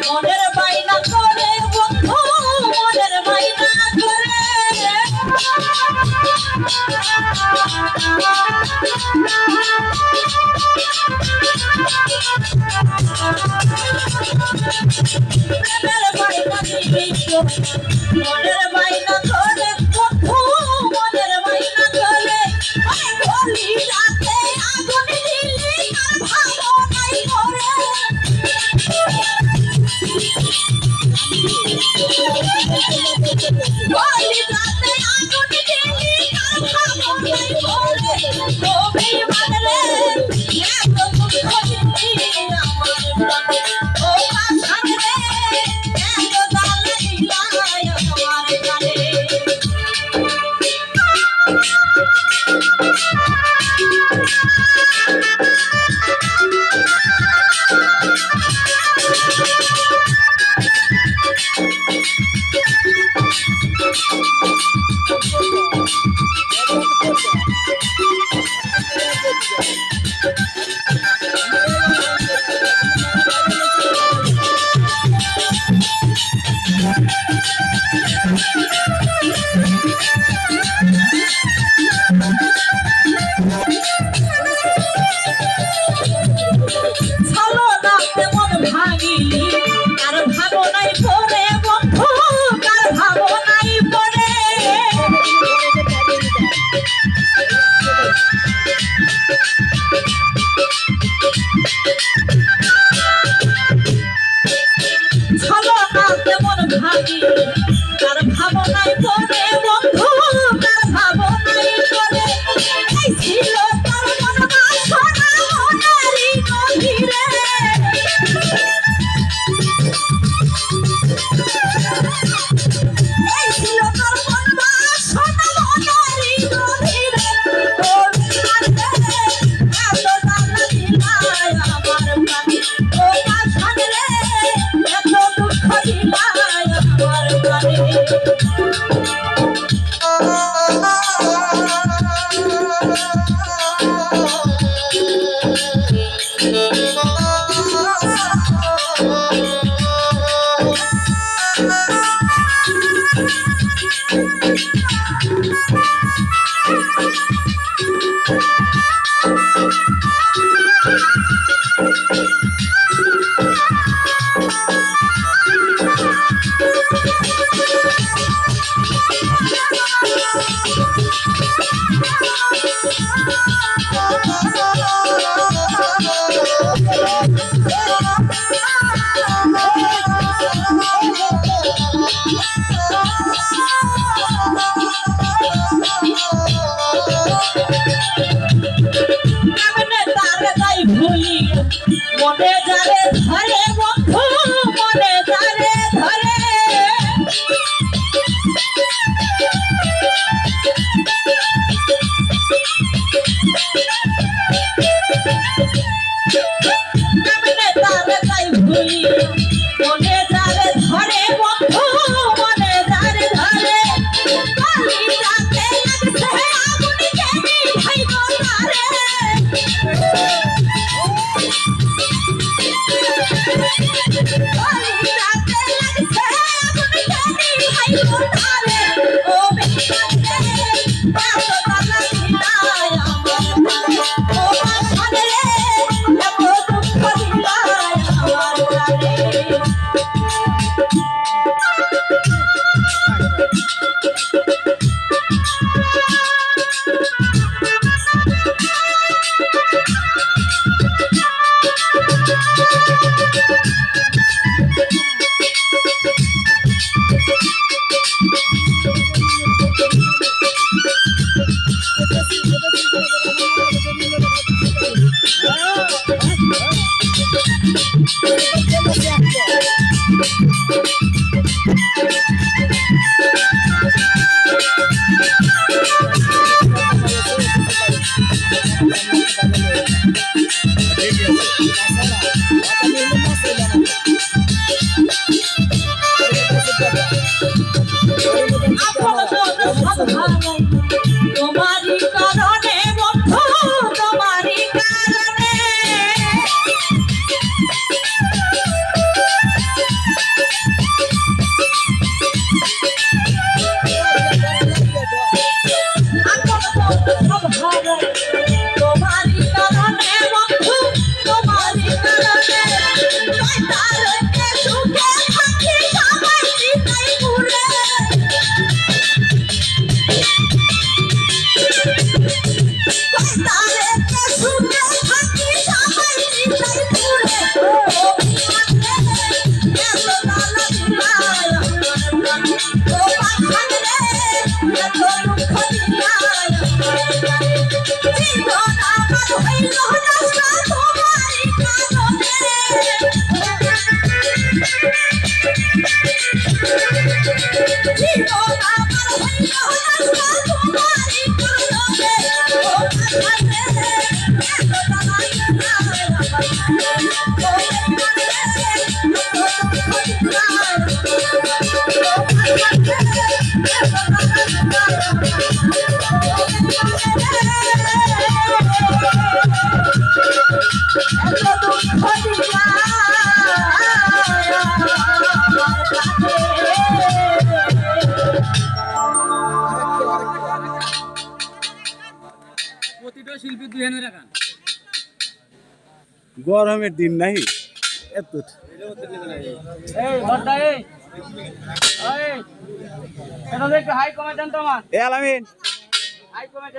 মনের বাইনা করে বন্ধু মনের বাইনা করে মনের বাইনা করে বন্ধু মনের বাইনা করে গলি রাতে আগুন দিলি তার ভাবনাই করে গলি রাতে আগুন দিলি তার ভাবনাই করে তুমি মানলে এত দুঃখ দিলি আমার প্রাণে ও আশান রে এত জ্বালা দিলাই আমার প্রাণে তার ভাবনাই করে বন্ধু তার ভাবনাই করে এই ছিল তার মন বাসনা মনারি গভীরে এই ছিল তার মন বাসনা মনারি গভীরে ও মানলে এত জ্বালা দিলাই আমার প্রাণে ও আশান রে এত দুঃখ দিলাই আমার প্রাণে মনে যারে ধরে বন্ধু মনে যারে ধরে কেমনে তারে তাই ভুলি মনে যারে ধরে বন্ধু মনে যারে ধরে গলি রাতে লাগছে আগুন কেনি ভাই তারে হারাই তোমারই কারণে বন্ধু তোমারই কারণে এখন তো সব হারাই তোমারই কারণে বন্ধু তোমারই কারণে তারকে সুখে থাকি সবাই চিতাই পুরে তারকে সুখে থাকি সবাই চিতাই পুরে ও বিমানে এত লালা দিলায় ও পাখানে এত দুঃখ দিলায় জীবন আমার হইল নষ্ট তোমারই কারণে জীবন আমার হইল নষ্ট তোমারই কারণে ও পাখানে এত লালা দিলায় ও বিমানে এত দুঃখ দিলায় ও পাখানে এত লালা প্রতিটা শিল্পী 2000 টাকা গরমের দিন নাই এত এই বড়দা এই এটা দেখো হাই কমেন্ট তোমার এ আলামিন হাই কমেন্ট